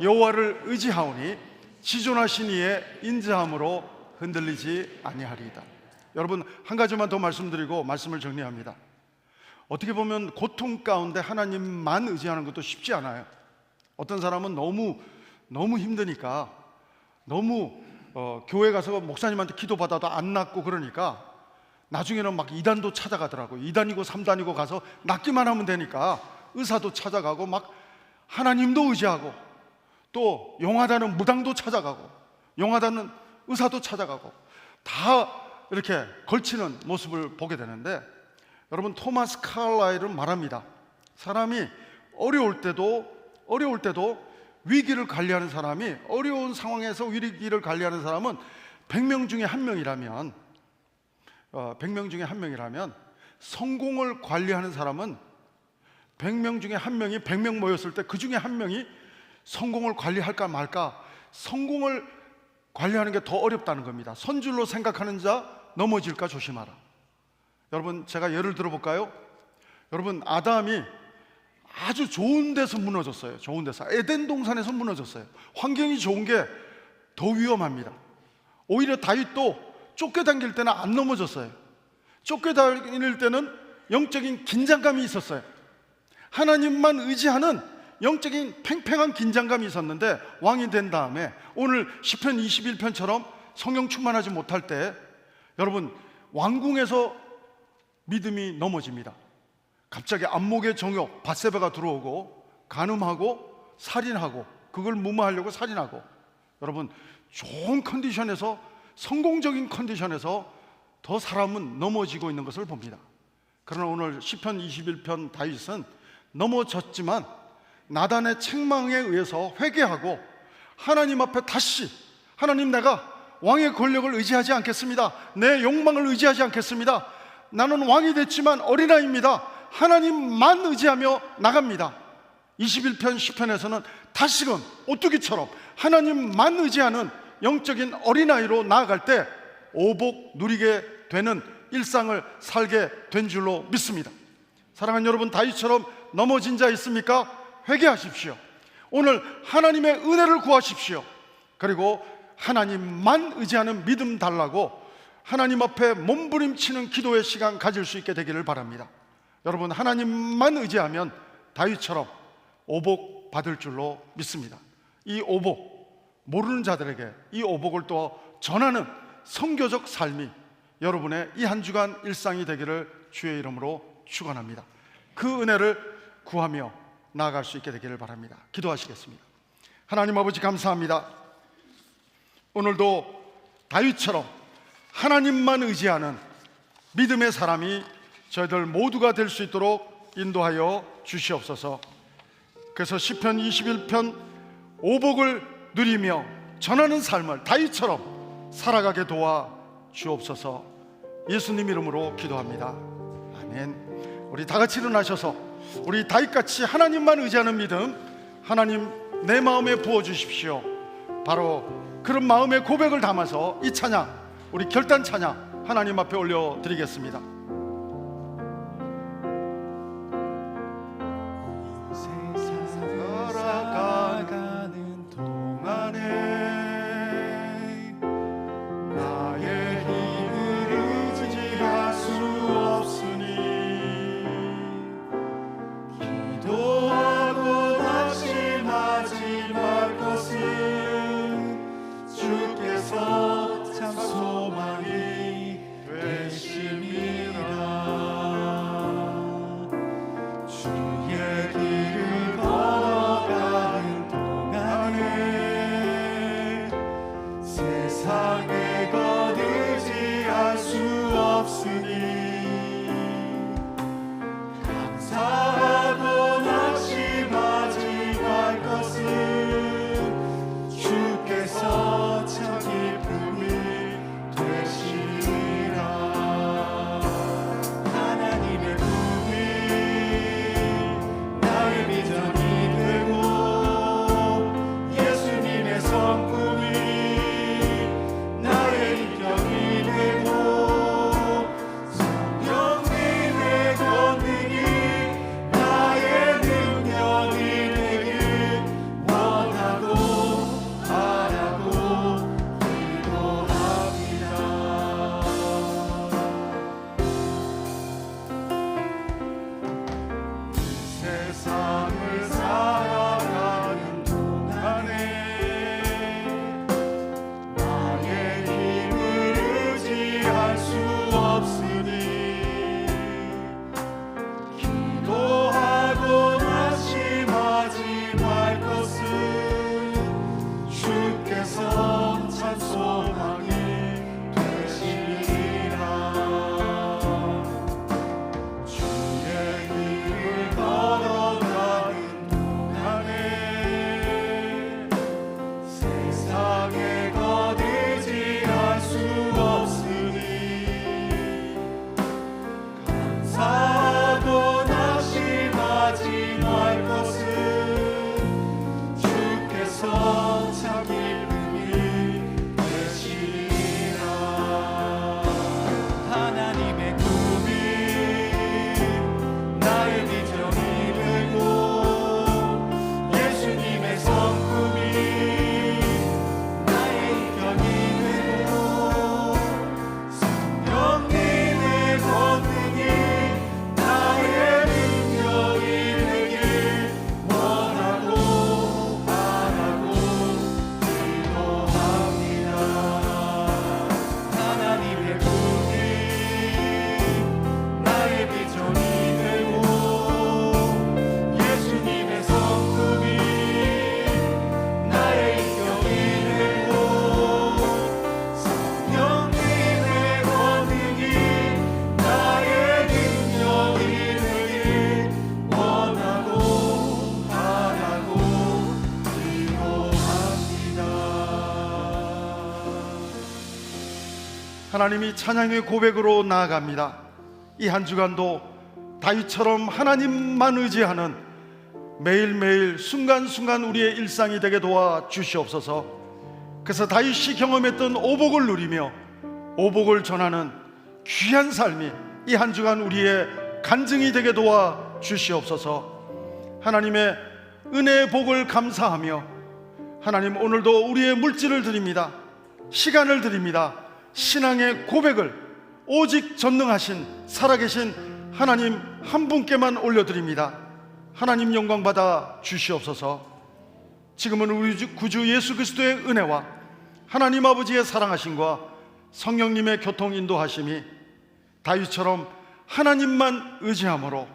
여호와를 의지하오니 지존하신 이의 인자함으로 흔들리지 아니하리이다. 여러분, 한 가지만 더 말씀드리고 말씀을 정리합니다. 어떻게 보면 고통 가운데 하나님만 의지하는 것도 쉽지 않아요. 어떤 사람은 너무 힘드니까, 너무 교회 가서 목사님한테 기도받아도 안 낫고 그러니까 나중에는 막 2단도 찾아가더라고요. 2단이고 3단이고 가서 낫기만 하면 되니까 의사도 찾아가고 막 하나님도 의지하고, 또 용하다는 무당도 찾아가고 용하다는 의사도 찾아가고 다 이렇게 걸치는 모습을 보게 되는데, 여러분, 토마스 칼라일은 말합니다. 사람이 어려울 때도 위기를 관리하는 사람이, 어려운 상황에서 위기를 관리하는 사람은 100명 중에 1명이라면 100명 중에 1명이라면 성공을 관리하는 사람은 100명 중에 1명이 100명 모였을 때 그 중에 1명이 성공을 관리할까 말까, 성공을 관리하는 게 더 어렵다는 겁니다. 선줄로 생각하는 자 넘어질까 조심하라. 여러분, 제가 예를 들어볼까요? 여러분, 아담이 아주 좋은 데서 무너졌어요. 좋은 데서, 에덴 동산에서 무너졌어요. 환경이 좋은 게 더 위험합니다. 오히려 다윗도 쫓겨다닐 때는 안 넘어졌어요. 쫓겨다닐 때는 영적인 긴장감이 있었어요. 하나님만 의지하는 영적인 팽팽한 긴장감이 있었는데, 왕이 된 다음에 오늘 시편 21편처럼 성령 충만하지 못할 때 여러분, 왕궁에서 믿음이 넘어집니다. 갑자기 안목의 정욕 밧세바가 들어오고 간음하고 살인하고, 그걸 무마하려고 살인하고, 여러분, 좋은 컨디션에서, 성공적인 컨디션에서 더 사람은 넘어지고 있는 것을 봅니다. 그러나 오늘 시편 21편 다윗은 넘어졌지만 나단의 책망에 의해서 회개하고 하나님 앞에 다시, 하나님, 내가 왕의 권력을 의지하지 않겠습니다. 내 욕망을 의지하지 않겠습니다. 나는 왕이 됐지만 어린아이입니다. 하나님만 의지하며 나갑니다. 21편 10편에서는 다시금 오뚜기처럼 하나님만 의지하는 영적인 어린아이로 나아갈 때 오복 누리게 되는 일상을 살게 된 줄로 믿습니다. 사랑하는 여러분, 다윗처럼 넘어진 자 있습니까? 회개하십시오. 오늘 하나님의 은혜를 구하십시오. 그리고 하나님만 의지하는 믿음 달라고 하나님 앞에 몸부림치는 기도의 시간 가질 수 있게 되기를 바랍니다. 여러분, 하나님만 의지하면 다윗처럼 오복 받을 줄로 믿습니다. 이 오복, 모르는 자들에게 이 오복을 또 전하는 선교적 삶이 여러분의 이 한 주간 일상이 되기를 주의 이름으로 축원합니다. 그 은혜를 구하며 나아갈 수 있게 되기를 바랍니다. 기도하시겠습니다. 하나님 아버지, 감사합니다. 오늘도 다윗처럼 하나님만 의지하는 믿음의 사람이 저희들 모두가 될 수 있도록 인도하여 주시옵소서. 그래서 시편 21편 오복을 누리며 전하는 삶을 다윗처럼 살아가게 도와 주옵소서. 예수님 이름으로 기도합니다. 아멘. 우리 다 같이 일어나셔서 우리 다윗같이 하나님만 의지하는 믿음, 하나님 내 마음에 부어주십시오. 바로 그런 마음의 고백을 담아서 이 찬양, 우리 결단 찬양 하나님 앞에 올려드리겠습니다. 살아가는 동안에 나의 힘을 의지할 수 없으니 기도하고 낙심하지 말 것은 주께서 참 소망이 되심이라. 주의 길을 걸어가는 동안에 세상에 거두지할 수 없으니 감사하고 낙심하지 말 것은 주께서 참 기쁨이 되시리라. 하나님의 꿈이 나의 비전이 되고 예수님의 성품이 나의 인격이 되고 성령님의 권능이 나의 능력이 되길 원하고 바라고 기도합니다. 세상을 살아가는 동안에 나의 힘을 의지할 수 없으니 기도하고 낙심하지 말 것은 주께서 참 소망이 되시리라. 주의 길을 걸어가는 동안에 세상에 거두지할 수 없으니 감사하고 낙심하지 말 것은 주께서 참 기쁨이 되시리라. 하나님의 꿈이 나의 비전이 되고 예수님의 성품이 나의 인격이 되고 성령님의 권능이 나의 능력이 되길 원하고 바라고 기도합니다. 하나님의 꿈이 나의 비전이 되고 예수님의 성품이 나의 인격이 되고 성령님의 권능이 나의 능력이 되길 원하고 바라고 기도합니다. 하나님이 찬양의 고백으로 나아갑니다. 이 한 주간도 다윗처럼 하나님만 의지하는 매일매일 순간순간 우리의 일상이 되게 도와 주시옵소서. 그래서 다윗이 경험했던 오복을 누리며 오복을 전하는 귀한 삶이 이 한 주간 우리의 간증이 되게 도와 주시옵소서. 하나님의 은혜의 복을 감사하며 하나님, 오늘도 우리의 물질을 드립니다. 시간을 드립니다. 신앙의 고백을 오직 전능하신 살아계신 하나님 한 분께만 올려드립니다. 하나님 영광 받아 주시옵소서. 지금은 우리 구주 예수 그리스도의 은혜와 하나님 아버지의 사랑하심과 성령님의 교통 인도하심이 다윗처럼 하나님만 의지함으로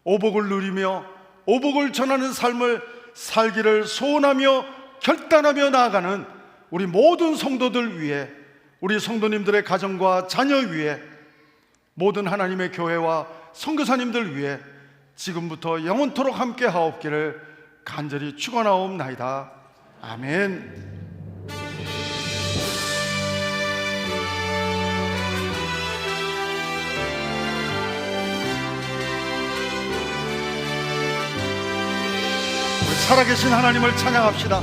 오복을 누리며 오복을 전하는 삶을 살기를 소원하며 결단하며 나아가는 우리 모든 성도들 위해, 우리 성도님들의 가정과 자녀 위해, 모든 하나님의 교회와 선교사님들 위해 지금부터 영원토록 함께 하옵기를 간절히 축원하옵나이다. 아멘. 살아계신 하나님을 찬양합시다.